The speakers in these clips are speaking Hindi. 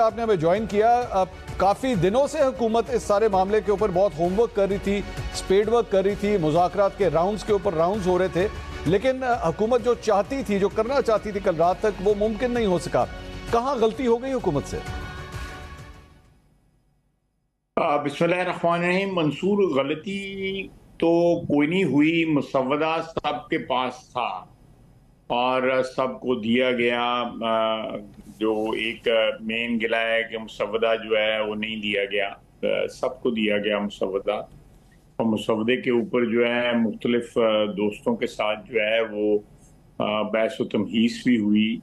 आपने हमें ज्वाइन किया। काफी दिनों से हुकूमत इस सारे मामले के ऊपर बहुत होमवर्क कर रही थी, स्पेड वर्क कर रही थी, मुज़ाकरात के राउंड्स के ऊपर राउंड्स हो रहे थे, लेकिन हुकूमत जो चाहती थी, जो करना चाहती थी कल रात तक, वो मुमकिन नहीं हो सका। कहां गलती हो गई हुकूमत से? बिस्मिल्लाहिर्रहमानिर्रहीम। मंसूर, गलती तो कोई नहीं हुई। मुसव्वदा सबके पास था और सबको दिया गया। जो एक मेन गिला है कि मुसव्वदा जो है वो नहीं दिया गया। सबको दिया गया मुसव्वदा, और मुसव्वदे के ऊपर जो है मुख्तलिफ दोस्तों के साथ जो है वो बहस व तमहीस भी हुई।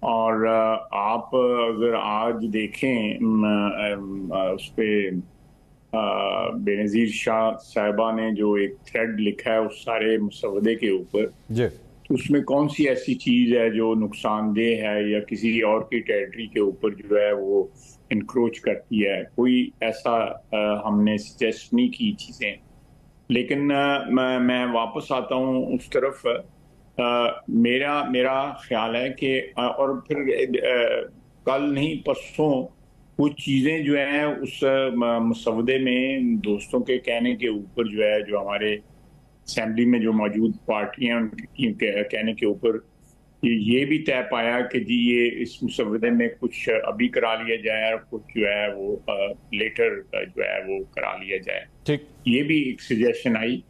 और आप अगर आज देखें उस पर बेनज़ीर शाह साहिबा ने जो एक थ्रेड लिखा है उस सारे मुसव्वदे के ऊपर, तो उसमें कौन सी ऐसी चीज़ है जो नुकसानदेह है या किसी और की टेरिटरी के ऊपर जो है वो इंक्रोच करती है? कोई ऐसा हमने सजेस्ट नहीं की चीज़ें। लेकिन मैं वापस आता हूँ उस तरफ। मेरा ख्याल है कि और फिर कल नहीं परसों कुछ चीज़ें जो हैं उस मसवदे में दोस्तों के कहने के ऊपर जो है, जो हमारे असेंबली में जो मौजूद पार्टियां उनकी कहने के ऊपर ये भी तय पाया कि जी ये इस मसवदे में कुछ अभी करा लिया जाए और कुछ जो है वो लेटर जो है वो करा लिया जाए। ठीक, ये भी एक सजेशन आई।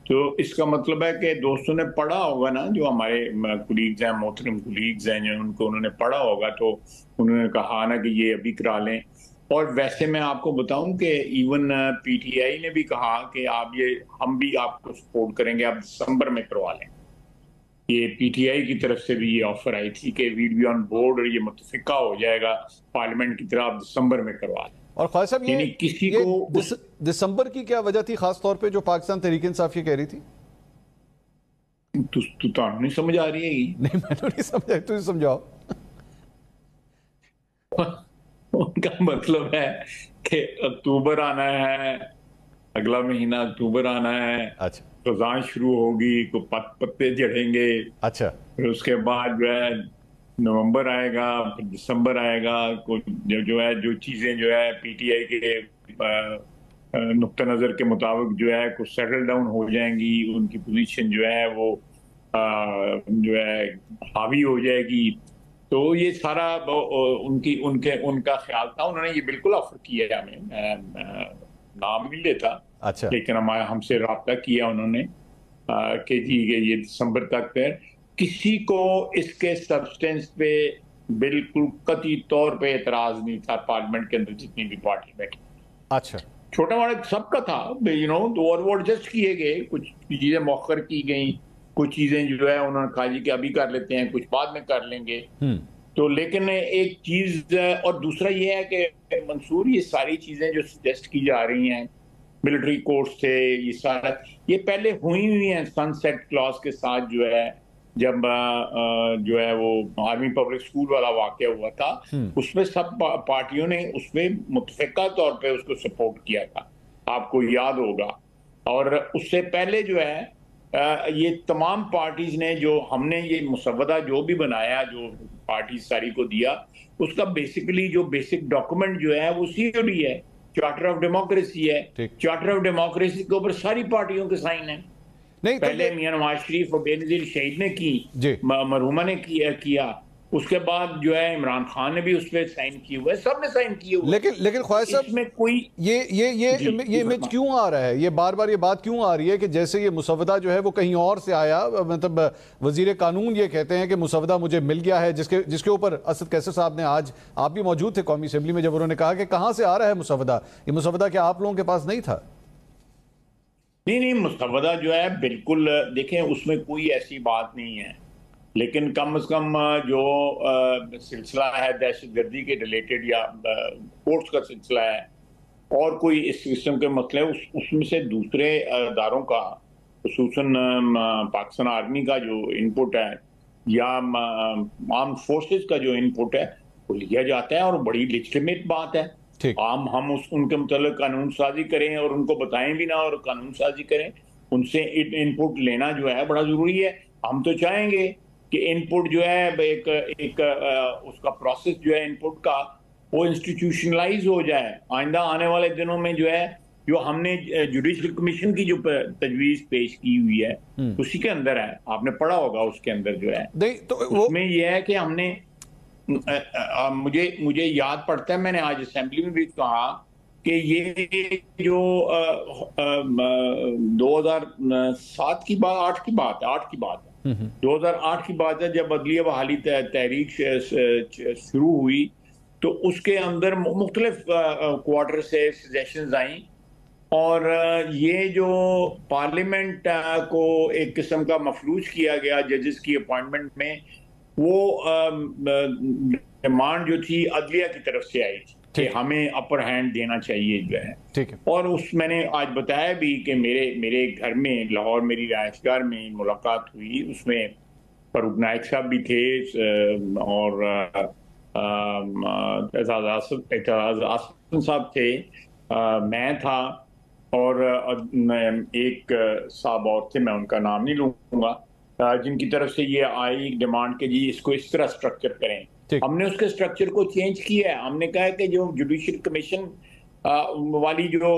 तो इसका मतलब है कि दोस्तों ने पढ़ा होगा ना, जो हमारे कुलीग्स हैं, मोहतरम कुलीग्स हैं, जो उन्होंने पढ़ा होगा, तो उन्होंने कहा ना कि ये अभी करा लें। और वैसे मैं आपको बताऊं कि इवन पीटीआई ने भी कहा कि आप ये, हम भी आपको सपोर्ट करेंगे, आप दिसंबर में करवा लें। ये पीटीआई की तरफ से भी ये ऑफर आई थी कि वील बी ऑन बोर्ड और ये मुतफिका हो जाएगा पार्लियामेंट की तरह, आप दिसंबर में करवा लें। और ख्वाजा साहब, ये किसी को दिसंबर की क्या वजह थी खास तौर पे जो पाकिस्तान तहरीक इंसाफ ये कह रही थी? तो नहीं समझ आ रही है? नहीं, मैं तो नहीं समझा, तुम समझाओ। उनका मतलब है कि अक्टूबर आना है, अगला महीना अक्टूबर आना है। अच्छा, खजान शुरू होगी, को पत्ते चढ़ेंगे। अच्छा, फिर उसके बाद जो है नवंबर आएगा, फिर दिसंबर आएगा। कुछ जो है, जो चीजें जो है पीटीआई के नुक्ता नजर के मुताबिक जो है कुछ सेटल डाउन हो जाएंगी, उनकी पोजीशन जो है वो जो है हावी हो जाएगी। तो ये सारा उनका ख्याल था। उन्होंने ये बिल्कुल ऑफर किया हमें, नाम नहीं लेता, अच्छा, लेकिन हमसे रब्ता किया उन्होंने कि जी ये दिसंबर तक है। किसी को इसके सब्सटेंस पे बिल्कुल कतई तौर पे एतराज नहीं था पार्लियामेंट के अंदर जितनी भी पार्टी बैठी। अच्छा, छोटा बड़ा सबका था, तो और वो एडजस्ट किए गए, कुछ चीजें मौखर की गई, कुछ चीजें जो है उन्होंने कहा जी कि अभी कर लेते हैं, कुछ बाद में कर लेंगे। तो लेकिन एक चीज, और दूसरा ये है कि मंसूर, ये सारी चीजें जो सजेस्ट की जा रही हैं, मिलिट्री कोर्ट से, ये सारा ये पहले हुई हैं सनसेट क्लॉज के साथ जो है, जब जो है वो आर्मी पब्लिक स्कूल वाला वाकया हुआ था, उसमें सब पार्टियों ने उसमें मुतफिका तौर पे उसको सपोर्ट किया था, आपको याद होगा। और उससे पहले जो है ये तमाम पार्टीज ने, जो हमने ये मुसव्वदा जो भी बनाया, जो पार्टी सारी को दिया, उसका बेसिकली जो बेसिक डॉक्यूमेंट जो है वो सीओडी है, चार्टर ऑफ डेमोक्रेसी है। चार्टर ऑफ डेमोक्रेसी के ऊपर सारी पार्टियों के साइन है। नहीं, पहले मियां नवाज शरीफ और बेनजीर शहीद ने की, मरहुमा ने किया, उसके बाद जो है इमरान खान ने भी उस पर साइन किए हुए, सबने साइन किए हुए। लेकिन ख्वाजा साहब, इसमें कोई ये इमेज क्यों आ रहा है, ये बार बार ये बात क्यों आ रही है कि जैसे ये मुसव्वदा जो है वो कहीं और से आया? मतलब वजीर कानून ये कहते हैं कि मुसव्वदा मुझे मिल गया है, जिसके ऊपर असद कैसर साहब ने, आज आप भी मौजूद थे कौमी असेंबली में जब उन्होंने कहा कि कहां से आ रहा है मुसव्वदा, ये मुसव्वदा क्या आप लोगों के पास नहीं था? नहीं, मुसव्वदा जो है बिल्कुल, देखें उसमें कोई ऐसी बात नहीं है, लेकिन कम से कम जो सिलसिला है दहशतगर्दी के रिलेटेड या कोर्ट्स का सिलसिला है और कोई इस किस्म के मसले, उसमें से दूसरे इदारों का, खुसूसन पाकिस्तान आर्मी का जो इनपुट है या आर्म फोर्सेस का जो इनपुट है वो लिया जाता है, और बड़ी लेजिटिमेट बात है। हम उनके मुताबिक कानून साजी करें और उनको बताएं भी ना, और कानून साजी करें, उनसे इनपुट लेना जो है बड़ा जरूरी है। हम तो चाहेंगे कि इनपुट जो है एक उसका प्रोसेस जो है इनपुट का, वो इंस्टीट्यूशनलाइज हो जाए। आइंदा आने वाले दिनों में जो है, जो हमने जुडिशल कमीशन की जो तजवीज पेश की हुई है उसी के अंदर है, आपने पढ़ा होगा, उसके अंदर जो है नहीं तो उसमें यह है कि हमने मुझे याद पड़ता है, मैंने आज असेंबली में भी कहा कि ये जो 2007 की बात, 8 की बात है 2008 की बात है, जब अदलिया बहाली तहरीक शुरू हुई तो उसके अंदर मुख्तलिफ क्वार्टर से सजेशंस आई, और ये जो पार्लियामेंट को एक किस्म का मफलूज किया गया जजेस की अपॉइंटमेंट में, वो डिमांड जो थी अदलिया की तरफ से आई कि हमें अपर हैंड देना चाहिए जो है। ठीक है। और उस मैंने आज बताया भी कि मेरे घर में लाहौर मेरी रिहायशगार में मुलाकात हुई, उसमें फरूक नाइक साहब भी थे और एतजाज आसिम साहब थे, मैं था, और एक साहब और थे, मैं उनका नाम नहीं लूंगा, जिनकी तरफ से ये आई डिमांड के जी इसको इस तरह स्ट्रक्चर करें। हमने उसके स्ट्रक्चर को चेंज किया है। हमने कहा है कि जो जुडिशल कमीशन वाली जो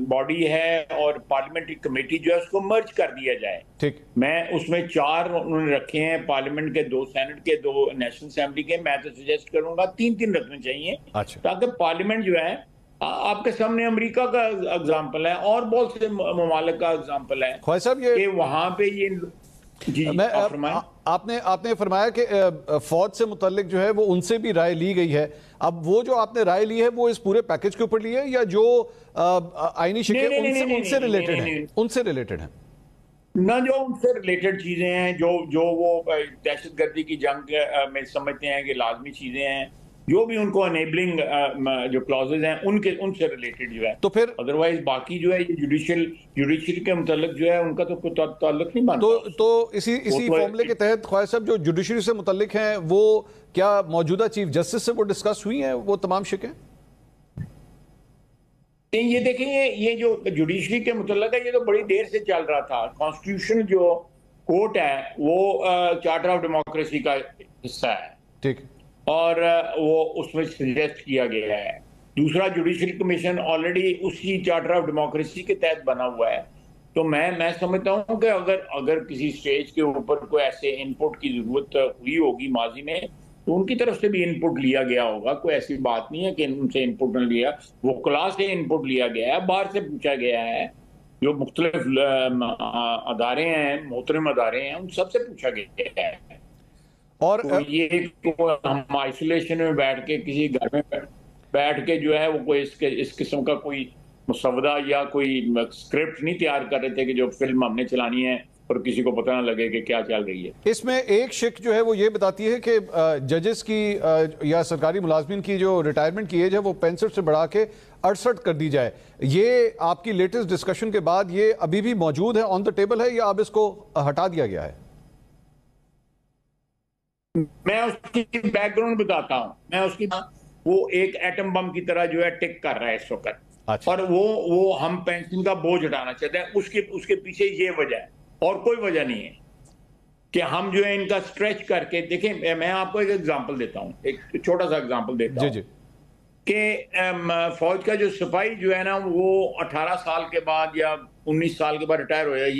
बॉडी है और पार्लियामेंट्री कमेटी जो है उसको मर्ज कर दिया जाए। ठीक। मैं उसमें 4 उन्होंने रखे हैं, पार्लियामेंट के 2 सेनेट के 2 नेशनल असेंबली के, मैं तो सजेस्ट करूंगा 3-3 रखने चाहिए। अच्छा। ताकि पार्लियामेंट जो है, आपके सामने अमेरिका का एग्जाम्पल है और बहुत से ममालिक का एग्जाम्पल है ख्वाजा साहब, ये वहां पे ये जी आपने फरमाया कि फौज से मुतल्लिक जो है वो उनसे भी राय ली गई है। अब वो जो आपने राय ली है वो इस पूरे पैकेज के ऊपर ली है या जो आईनी शिकें उनसे रिलेटेड है? उनसे रिलेटेड है ना, जो उनसे रिलेटेड चीजें हैं, जो वो दहशतगर्दी की जंग में समझते हैं कि लाजमी चीजें हैं, जो भी उनको अनेबलिंग जो क्लॉजेज हैं उनसे रिलेटेड जो है, तो फिर अदरवाइज बाकी जो है ये जुडिशल के मुताल्लिक जो है उनका तो कोई ताल्लुक नहीं बनता। तो इसी फॉर्मूले के तहत ख्वाजा साहब जो जुडिशरी से मुताल्लिक हैं वो क्या मौजूदा चीफ जस्टिस से वो डिस्कस हुई हैं वो तमाम शिकें? ये देखें, ये जो जुडिशरी के मुताल्लिक है ये तो बड़ी देर से चल रहा था। कॉन्स्टिट्यूशन जो कोर्ट है वो चार्टर ऑफ डेमोक्रेसी का हिस्सा है, ठीक, और वो उसमें सजेस्ट किया गया है। दूसरा, जुडिशल कमीशन ऑलरेडी उसी चार्टर ऑफ डेमोक्रेसी के तहत बना हुआ है। तो मैं समझता हूं कि अगर किसी स्टेज के ऊपर कोई ऐसे इनपुट की जरूरत हुई होगी माजी में, तो उनकी तरफ से भी इनपुट लिया गया होगा। कोई ऐसी बात नहीं है कि उनसे इनपुट नहीं लिया, वो क्लास से इनपुट लिया गया है, बाहर से पूछा गया है, जो मुख्तलिफ अदारे हैं, मोहतरम अदारे हैं, उन सबसे पूछा गया है। और तो ये तो हम आइसोलेशन में बैठ के किसी घर में बैठ के जो है वो कोई इस किस्म का कोई मुसवदा या कोई स्क्रिप्ट नहीं तैयार कर रहे थे कि जो फिल्म हमने चलानी है और किसी को पता ना लगे कि क्या चल रही है। इसमें एक शिक जो है वो ये बताती है कि जजेस की या सरकारी मुलाजमिन की जो रिटायरमेंट की एज है वो 65 से बढ़ा के 68 कर दी जाए। ये आपकी लेटेस्ट डिस्कशन के बाद ये अभी भी मौजूद है, ऑन द टेबल है, या अब इसको हटा दिया गया है? मैं उसकी बैकग्राउंड बताता हूं। मैं उसकी वो एक एटम बम की तरह जो है टिक कर रहा है इस वक्त। अच्छा। और वो हम पेंशन का बोझ हटाना चाहते हैं, उसके पीछे ये वजह है और कोई वजह नहीं है कि हम जो है इनका स्ट्रेच करके देखें। मैं आपको एक एग्जांपल देता हूं, एक छोटा सा एग्जांपल देता हूं कि फौज का जो सिपाही जो है ना वो 18 साल के बाद या 19 साल के बाद रिटायर हो जाए,